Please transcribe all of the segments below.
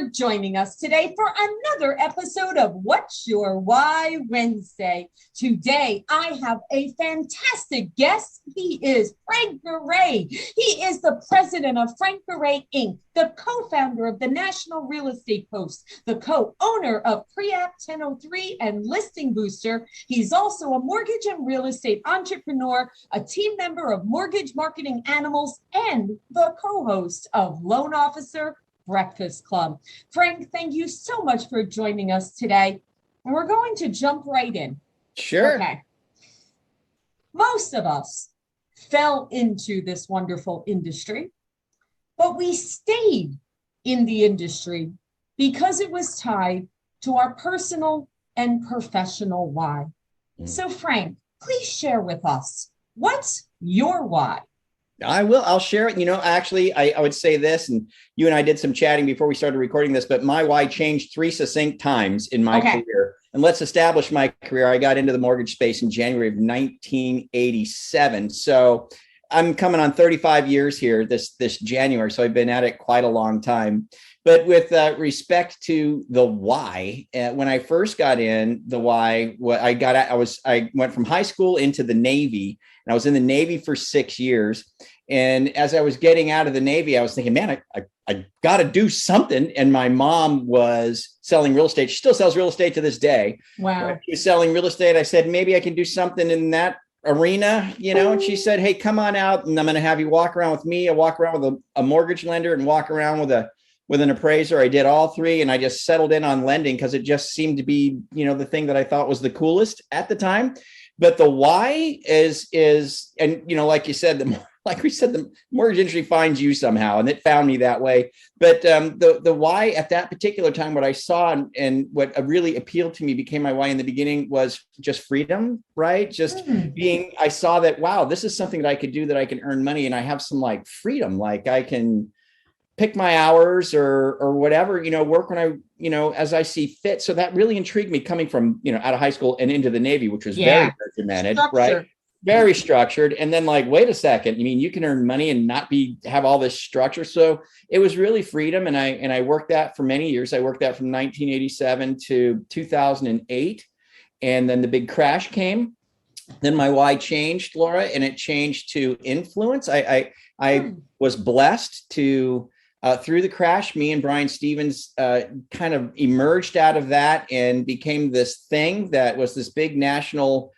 for joining us today for another episode of What's Your Why Wednesday. Today, I have a fantastic guest. He is Frank Garay. He is the president of Frank Garay, Inc., the co-founder of the National Real Estate Post, the co-owner of Pre-App 1003 and Listing Booster. He's also a mortgage and real estate entrepreneur, a team member of Mortgage Marketing Animals, and the co-host of Loan Officer Breakfast Club. Frank, thank you so much for joining us today. And we're going to jump right in. Sure. Okay. Most of us fell into this wonderful industry, but we stayed in the industry because it was tied to our personal and professional why. So Frank, please share with us, what's your why? I will. I'll share it. Actually, I would say this, and you and I did some chatting before we started recording this, but my why changed 3 succinct times in my career. And let's establish my career. I got into the mortgage space in January of 1987. So I'm coming on 35 years here this January. So I've been at it quite a long time. But with respect to the why, when I first got in, the why, I went from high school into the Navy, and I was in the Navy for 6 years. And as I was getting out of the Navy, I was thinking, man, I got to do something. And my mom was selling real estate. She still sells real estate to this day. Wow. She was selling real estate. I said, maybe I can do something in that arena, and she said, hey, come on out, and I'm going to have you walk around with me. I walk around with a mortgage lender and walk around with an appraiser. I did all three, and I just settled in on lending because it just seemed to be, the thing that I thought was the coolest at the time. But the why is, and like you said, the mortgage industry finds you somehow, and it found me that way. But the why at that particular time, what I saw and what really appealed to me became my why in the beginning was just freedom, right? Just being, I saw that, wow, this is something that I could do, that I can earn money, and I have some freedom, I can pick my hours or whatever, work when I, as I see fit. So that really intrigued me, coming from, out of high school and into the Navy, which was very regimented, right? Very structured. And then wait a second, you can earn money and not have all this structure. So it was really freedom. And I worked that for many years. I worked that from 1987 to 2008. And then the big crash came. Then my why changed, Laura, and it changed to influence. I was blessed to, through the crash, me and Brian Stevens kind of emerged out of that and became this thing that was this big national,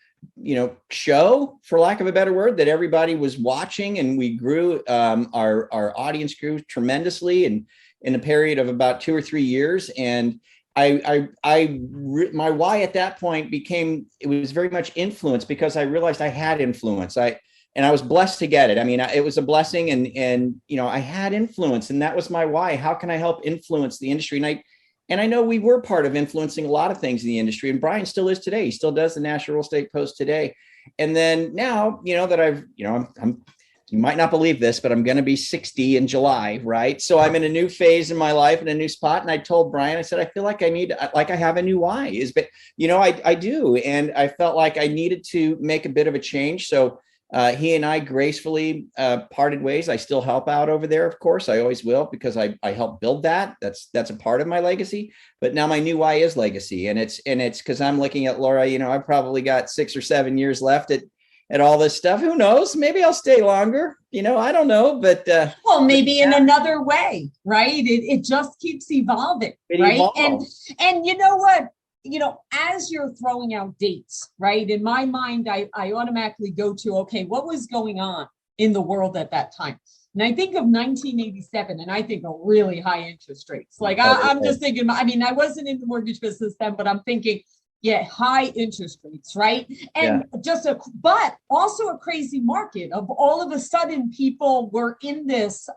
show, for lack of a better word, that everybody was watching. And we grew, our audience grew tremendously in a period of about 2 or 3 years. And my why at that point it was very much influence, because I realized I had influence. And I was blessed to get it. It was a blessing, and I had influence, and that was my why. How can I help influence the industry? And I know we were part of influencing a lot of things in the industry, and Brian still is today. He still does the National Real Estate Post today. And then now, that I'm, you might not believe this, but I'm going to be 60 in July, right? So I'm in a new phase in my life, in a new spot. And I told Brian, I said, I feel like I have a new why. I do. And I felt like I needed to make a bit of a change. So he and I gracefully parted ways. I still help out over there, of course. I always will, because I helped build that. That's a part of my legacy. But now my new why is legacy, and it's because I'm looking at, Laura. I've probably got 6 or 7 years left at all this stuff. Who knows? Maybe I'll stay longer. I don't know. But maybe in another way, right? It just keeps evolving, right? Evolves. And you know what? As you're throwing out dates, right? In my mind, I automatically go to, okay, what was going on in the world at that time? And I think of 1987, and I think of really high interest rates. I'm just thinking, I wasn't in the mortgage business then, but I'm thinking, high interest rates, right? And but also a crazy market of all of a sudden people were in this,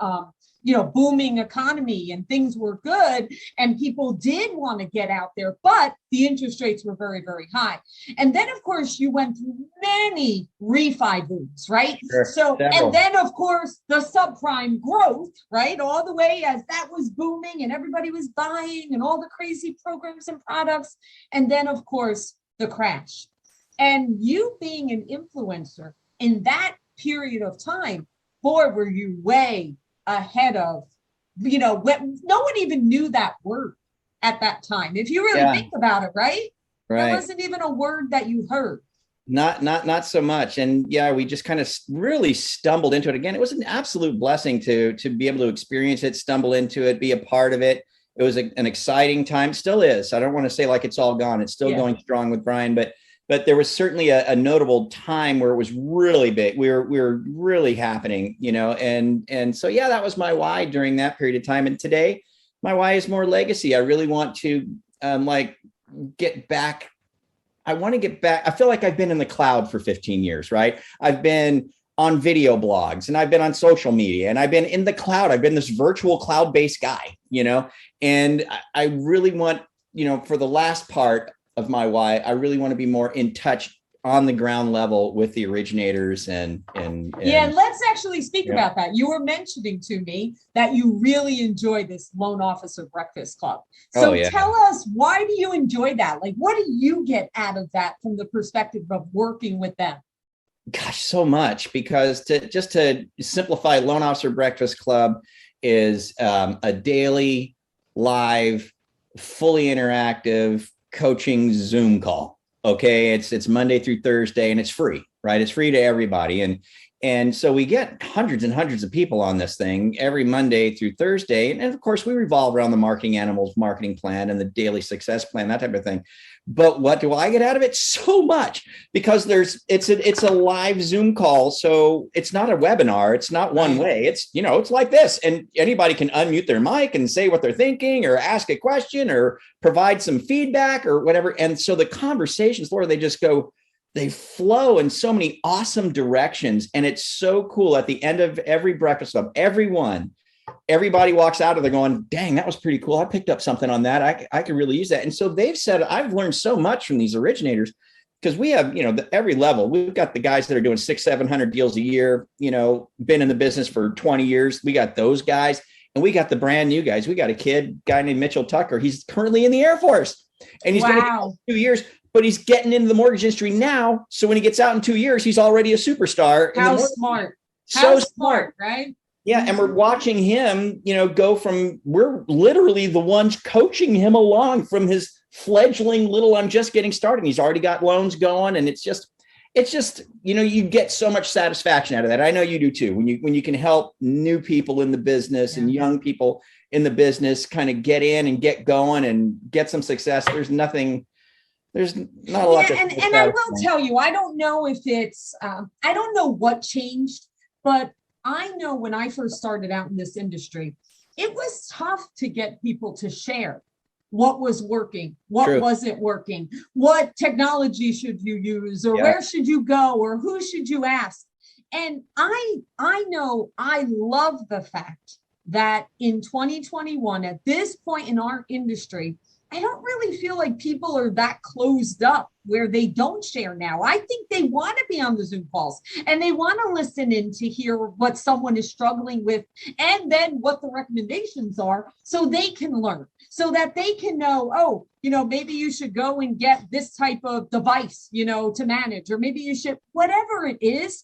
booming economy, and things were good, and people did want to get out there, but the interest rates were very, very high. And then, of course, you went through many refi booms, right? Sure, so, several. And then, of course, the subprime growth, right? All the way as that was booming and everybody was buying and all the crazy programs and products. And then, of course, the crash. And you being an influencer in that period of time, boy, were you way ahead of no one even knew that word at that time. If you really think about it, right? There wasn't even a word that you heard. Not so much. And yeah, we just kind of really stumbled into it. Again, it was an absolute blessing to be able to experience it, stumble into it, be a part of it. It was an exciting time, still is. I don't want to say like it's all gone. It's still going strong with Brian, but there was certainly a notable time where it was really big. We were really happening, and so, yeah, that was my why during that period of time. And today my why is more legacy. I really want to get back. I want to get back. I feel like I've been in the cloud for 15 years, right? I've been on video blogs and I've been on social media and I've been in the cloud. I've been this virtual cloud-based guy, and I really want, for the last part of my why, I really want to be more in touch on the ground level with the originators and let's actually speak about that. You were mentioning to me that you really enjoy this Loan Officer Breakfast Club. So tell us, why do you enjoy that? Like, what do you get out of that from the perspective of working with them? Gosh, so much, because to simplify, Loan Officer Breakfast Club is a daily, live, fully interactive coaching Zoom call. Okay. It's Monday through Thursday and it's free, right? It's free to everybody. And so we get hundreds and hundreds of people on this thing every Monday through Thursday. And of course we revolve around the Marketing Animals marketing plan and the daily success plan, that type of thing. But what do I get out of it? So much, because it's a live Zoom call. So it's not a webinar. It's not one way. It's, it's like this, and anybody can unmute their mic and say what they're thinking or ask a question or provide some feedback or whatever. And so the conversations, Laura, they flow in so many awesome directions. And it's so cool. At the end of every breakfast club, everybody walks out of there going, dang, that was pretty cool. I picked up something on that. I could really use that. And so they've said, I've learned so much from these originators, because we have, every level. We've got the guys that are doing 600-700 deals a year, been in the business for 20 years. We got those guys, and we got the brand new guys. We got a guy named Mitchell Tucker. He's currently in the Air Force, and he's been 2 years, but he's getting into the mortgage industry now. So when he gets out in 2 years, he's already a superstar. How smart. So smart, right? Yeah. And we're watching him, go from, we're literally the ones coaching him along from his fledgling little, I'm just getting started. He's already got loans going. And it's just, you get so much satisfaction out of that. I know you do too. When you can help new people in the business and young people in the business kind of get in and get going and get some success. There's not a lot. And I will tell you, I don't know if it's, I don't know what changed, but I know when I first started out in this industry, it was tough to get people to share what was working, what wasn't working, what technology should you use, or where should you go, or who should you ask. And I know I love the fact that in 2021, at this point in our industry, I don't really feel like people are that closed up where they don't share now. I think they want to be on the Zoom calls and they want to listen in to hear what someone is struggling with, and then what the recommendations are, so they can learn, so that they can know, maybe you should go and get this type of device, to manage, or maybe you should, whatever it is.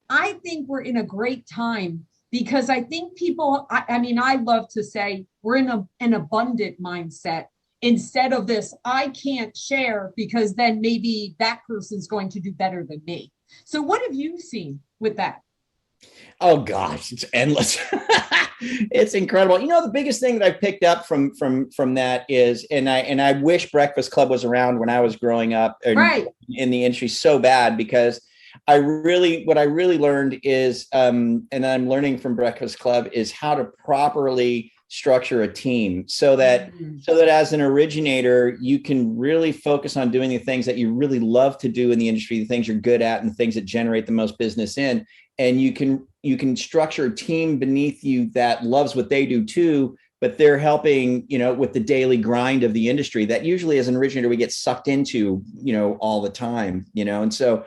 I think we're in a great time, because I think people, I love to say we're in an abundant mindset. Instead of this, I can't share because then maybe that person's going to do better than me. So what have you seen with that? Oh gosh, it's endless. It's incredible. The biggest thing that I picked up from that is, and I wish Breakfast Club was around when I was growing up in the industry so bad, because what I really learned is, and I'm learning from Breakfast Club, is how to properly structure a team so that as an originator, you can really focus on doing the things that you really love to do in the industry, the things you're good at and the things that generate the most business in. And you can structure a team beneath you that loves what they do too, but they're helping, with the daily grind of the industry that usually as an originator, we get sucked into, all the time, and so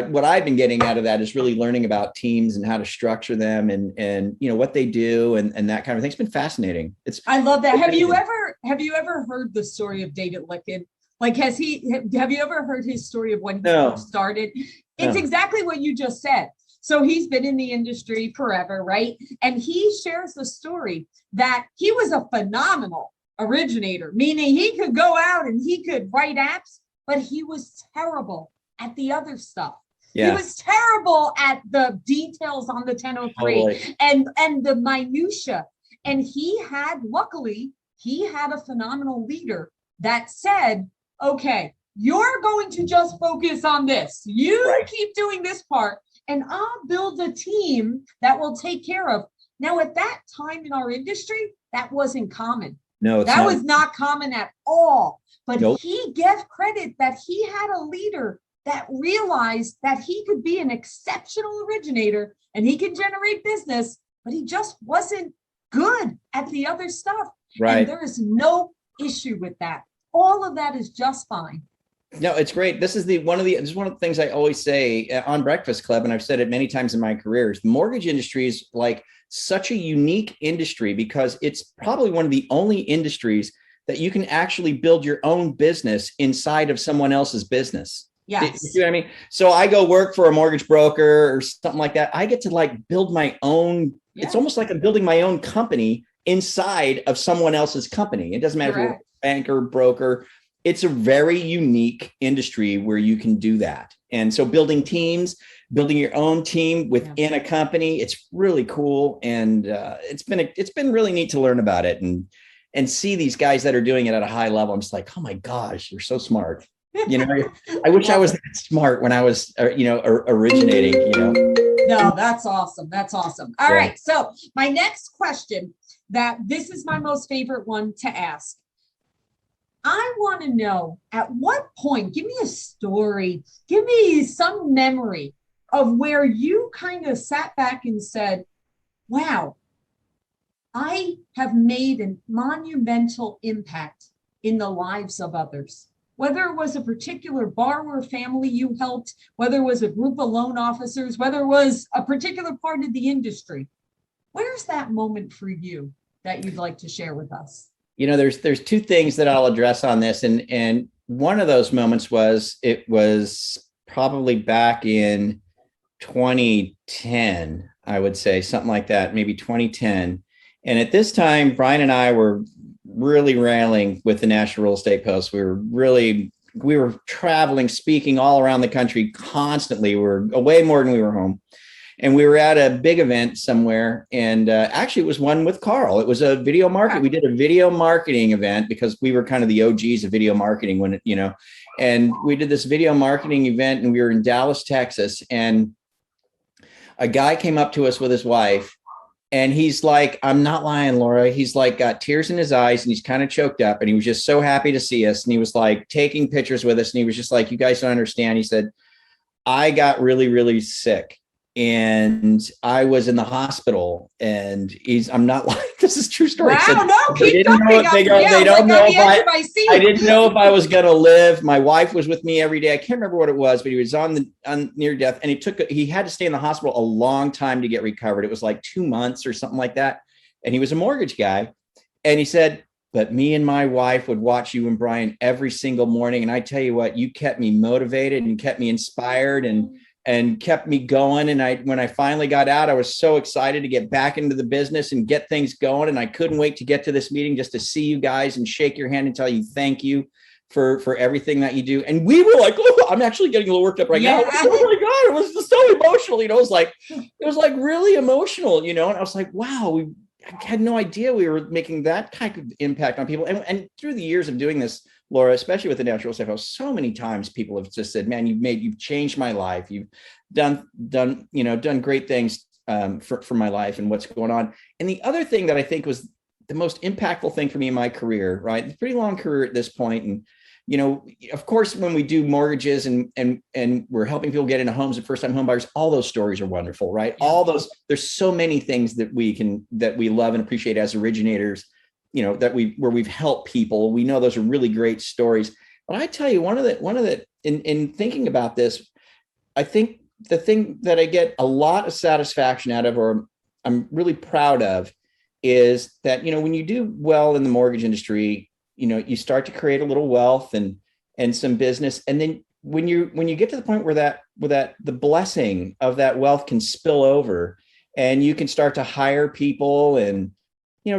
what I've been getting out of that is really learning about teams and how to structure them and what they do and that kind of thing. It's been fascinating. I love that. Have you ever heard the story of David Licken? Like, have you ever heard his story of when he first started? It's exactly what you just said. So he's been in the industry forever, right? And he shares the story that he was a phenomenal originator, meaning he could go out and he could write apps, but he was terrible at the other stuff. Yeah. He was terrible at the details on the 1003 and the minutia. And luckily, he had a phenomenal leader that said, okay, you're going to just focus on this. You keep doing this part, and I'll build a team that will take care of. Now, at that time in our industry, that wasn't common. No, that was not common at all. But he gave credit that he had a leader that realized that he could be an exceptional originator and he could generate business, but he just wasn't good at the other stuff. Right. And there is no issue with that. All of that is just fine. No, it's great. This is one of the things I always say on Breakfast Club, and I've said it many times in my career, is the mortgage industry is like such a unique industry because it's probably one of the only industries that you can actually build your own business inside of someone else's business. Yes. You know what I mean? So I go work for a mortgage broker or something like that. I get to like build my own. Yeah. It's almost like I'm building my own company inside of someone else's company. It doesn't matter if you're a banker, broker. It's a very unique industry where you can do that. And so building teams, building your own team within a company, it's really cool. And it's been really neat to learn about it and see these guys that are doing it at a high level. I'm just like, oh my gosh, you're so smart. You know, I wish I was that smart when I was, originating, No, that's awesome. That's awesome. All right. So my next question, this is my most favorite one to ask. I want to know, at what point, give me a story, give me some memory of where you kind of sat back and said, wow, I have made a monumental impact in the lives of others. Whether it was a particular borrower family you helped, whether it was a group of loan officers, whether it was a particular part of the industry. Where's that moment for you that you'd like to share with us? There's two things that I'll address on this. And one of those moments was probably back in 2010, I would say, something like that, maybe 2010. And at this time, Brian and I were really railing with the National Real Estate Post. We were traveling, speaking all around the country constantly. We were away more than we were home. And we were at a big event somewhere. And actually, it was one with Carl. It was a video market. We did a video marketing event because we were kind of the OGs of video marketing and we did this video marketing event and we were in Dallas, Texas. And a guy came up to us with his wife. And he's like, I'm not lying, Laura. He's like got tears in his eyes and he's kind of choked up. And he was just so happy to see us. And he was like taking pictures with us. And he was just like, you guys don't understand. He said, I got really, really sick. And I was in the hospital and I'm not lying. This is true story. Wow, said, no, keep going. They don't know I didn't know if I was going to live. My wife was with me every day. I can't remember what it was, but he was on near death. And he had to stay in the hospital a long time to get recovered. It was like 2 months or something like that. And he was a mortgage guy. And he said, but me and my wife would watch you and Brian every single morning. And I tell you what, you kept me motivated and kept me inspired and kept me going. And when I finally got out, I was so excited to get back into the business and get things going. And I couldn't wait to get to this meeting just to see you guys and shake your hand and tell you thank you for everything that you do. And we were like, oh, I'm actually getting a little worked up right now. Oh my God, it was just so emotional. It was like really emotional, and I was like, wow, I had no idea we were making that type of impact on people. And through the years of doing this, Laura, especially with the National Real Estate Post, so many times people have just said, man, you've changed my life. You've done great things for my life and what's going on. And the other thing that I think was the most impactful thing for me in my career, right? It's a pretty long career at this point. And, of course, when we do mortgages and we're helping people get into homes and first-time home buyers, all those stories are wonderful, right? There's so many things that we love and appreciate as originators, where we've helped people. We know those are really great stories. But I tell you, one of the in thinking about this, I think the thing that I get a lot of satisfaction out of, or I'm really proud of, is that, when you do well in the mortgage industry, you start to create a little wealth and some business. And then when you get to the point where the blessing of that wealth can spill over, and you can start to hire people and,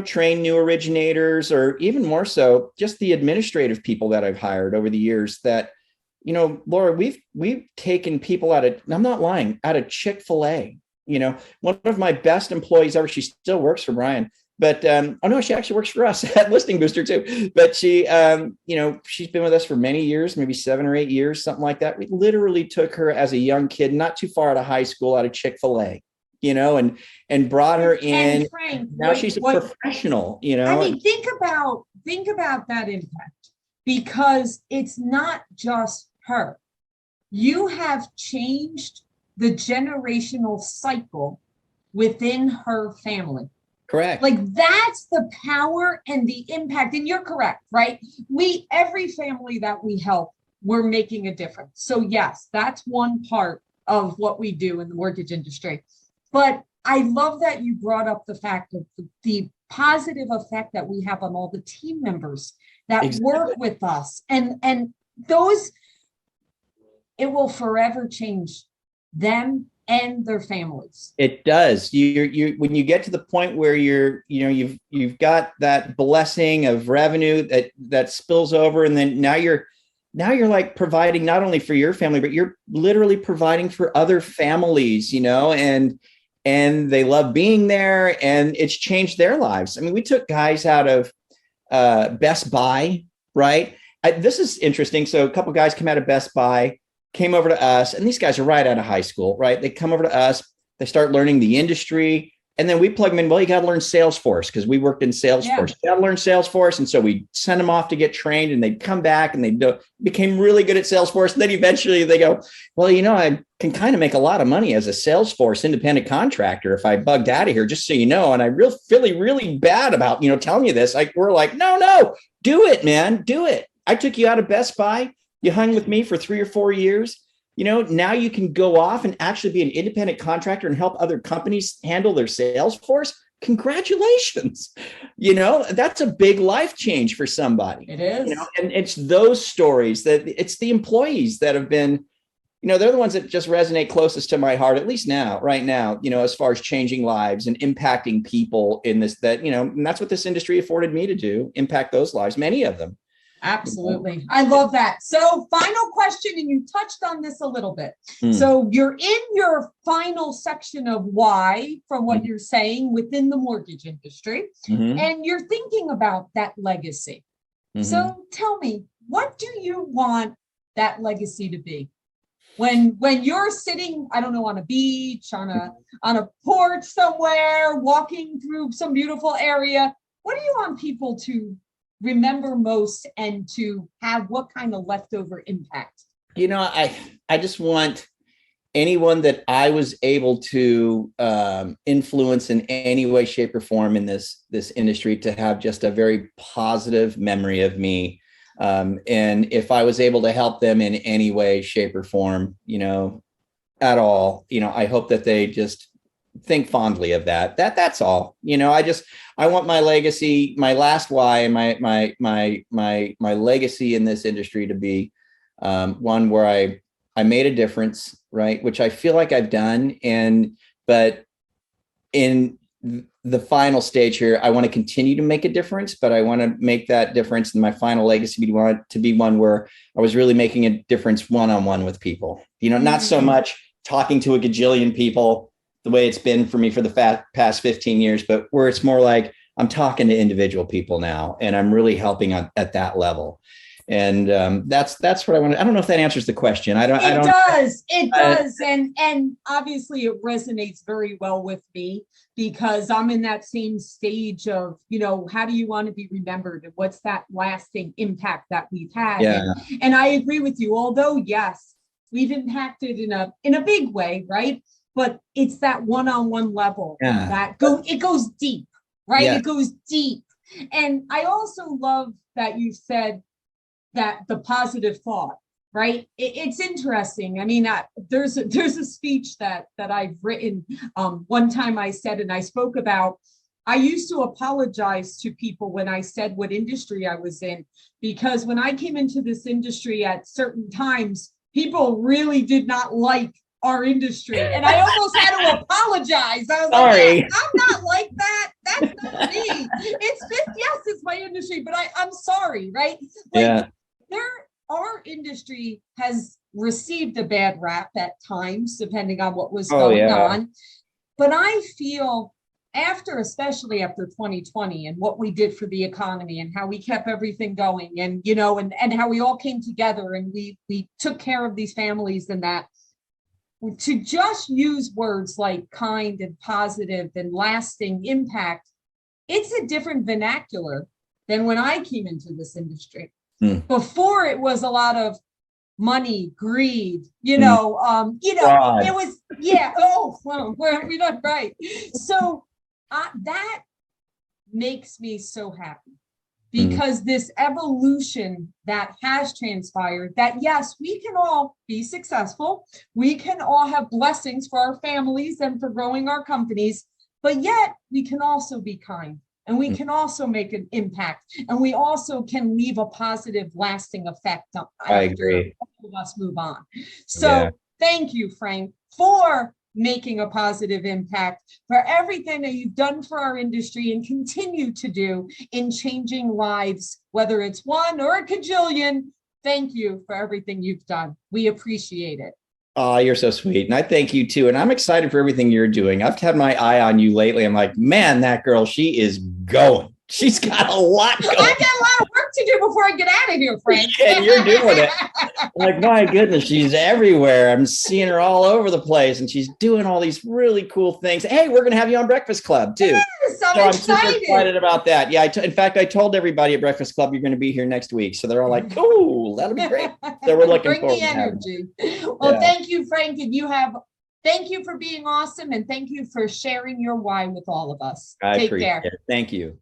train new originators, or even more so, just the administrative people that I've hired over the years that, Laura, we've taken people I'm not lying, out of Chick-fil-A. One of my best employees ever, she still works for Brian, but oh no, she actually works for us at Listing Booster too. But she, she's been with us for many years, maybe 7 or 8 years, something like that. We literally took her as a young kid, not too far out of high school, out of Chick-fil-A, and brought her in. And Frank, now she's a professional, I mean, think about that impact, because it's not just her. You have changed the generational cycle within her family. Correct. Like, that's the power and the impact. And you're correct, right? Every family that we help, we're making a difference. So yes, that's one part of what we do in the mortgage industry. But I love that you brought up the fact of the positive effect that we have on all the team members that work with us. And those, it will forever change them and their families. It does. You when you get to the point where you've got that blessing of revenue that spills over, and then now you're like providing not only for your family, but you're literally providing for other families, and they love being there, and it's changed their lives. I mean, we took guys out of Best Buy, right? This is interesting. So a couple guys come out of Best Buy, came over to us, and these guys are right out of high school, right? They come over to us, they start learning the industry, and then we plug them in. Well, you got to learn Salesforce, because we worked in Salesforce. You got to learn Salesforce. And so we send them off to get trained, and they'd come back and they became really good at Salesforce. And then eventually they go, well, I can kind of make a lot of money as a Salesforce independent contractor if I bugged out of here, just so you know. And I feeling really bad about, telling you this. Like, we're like, no, do it, man, do it. I took you out of Best Buy. You hung with me for 3 or 4 years. Now you can go off and actually be an independent contractor and help other companies handle their sales force. Congratulations. That's a big life change for somebody. It is. And it's those stories it's the employees that have been, they're the ones that just resonate closest to my heart, at least right now, as far as changing lives and impacting people in this, and that's what this industry afforded me to do, impact those lives, many of them. Absolutely. I love that. So final question, and you touched on this a little bit. So you're in your final section of why, from what you're saying, within the mortgage industry, and you're thinking about that legacy. So tell me, what do you want that legacy to be? When you're sitting, I don't know, on a beach, on a porch somewhere, walking through some beautiful area, what do you want people to remember most, and to have what kind of leftover impact? I just want anyone that I was able to influence in any way, shape, or form in this industry to have just a very positive memory of me. And if I was able to help them in any way, shape, or form, at all, I hope that they just think fondly of that's all. I want my legacy, my last why, and my legacy in this industry to be one where I made a difference, right? Which I feel like I've done. But in the final stage here, I want to continue to make a difference, but I want to make that difference in my final legacy to be one where I was really making a difference one-on-one with people, not so much talking to a gajillion people the way it's been for me for the past 15 years, but where it's more like I'm talking to individual people now, and I'm really helping at that level. And that's what I want to. I don't know if that answers the question. It does. And obviously it resonates very well with me, because I'm in that same stage of, how do you want to be remembered, and what's that lasting impact that we've had? Yeah. And I agree with you. Although, yes, we've impacted in a big way, right? But it's that one-on-one level that it goes deep, right? Yeah. It goes deep. And I also love that you said that the positive thought, right? It's interesting. I mean, there's a speech that I've written. One time I said, and I spoke about, I used to apologize to people when I said what industry I was in, because when I came into this industry at certain times, people really did not like our industry. And I almost had to apologize. I was Sorry. like, I'm not like that. That's not me. Yes, it's my industry, but I'm sorry, right? Like, our industry has received a bad rap at times, depending on what was going on. But I feel especially after 2020 and what we did for the economy and how we kept everything going and, and how we all came together and we took care of these families, and that to just use words like kind and positive and lasting impact, it's a different vernacular than when I came into this industry. Before, it was a lot of money, greed, it was, we're not right. So that makes me so happy, because this evolution that has transpired, that yes, we can all be successful, we can all have blessings for our families and for growing our companies, but yet we can also be kind, and we can also make an impact, and we also can leave a positive, lasting effect after all of us move on. So thank you, Frank, for making a positive impact, for everything that you've done for our industry and continue to do in changing lives, whether it's one or a cajillion. Thank you for everything you've done. We appreciate it. Oh, you're so sweet. And I thank you too. And I'm excited for everything you're doing. I've had my eye on you lately. I'm like, man, that girl, she is going. She's got a lot going. I got a lot of work to do before I get out of here, Frank. And you're doing it. I'm like, my goodness, she's everywhere. I'm seeing her all over the place, and she's doing all these really cool things. Hey, we're going to have you on Breakfast Club too. Yes, I'm super excited about that. Yeah, in fact, I told everybody at Breakfast Club you're going to be here next week. So they're all like, cool, that'll be great. So we're looking forward to energy. Well, thank you, Frank. And thank you for being awesome. And thank you for sharing your why with all of us. Take care. Thank you.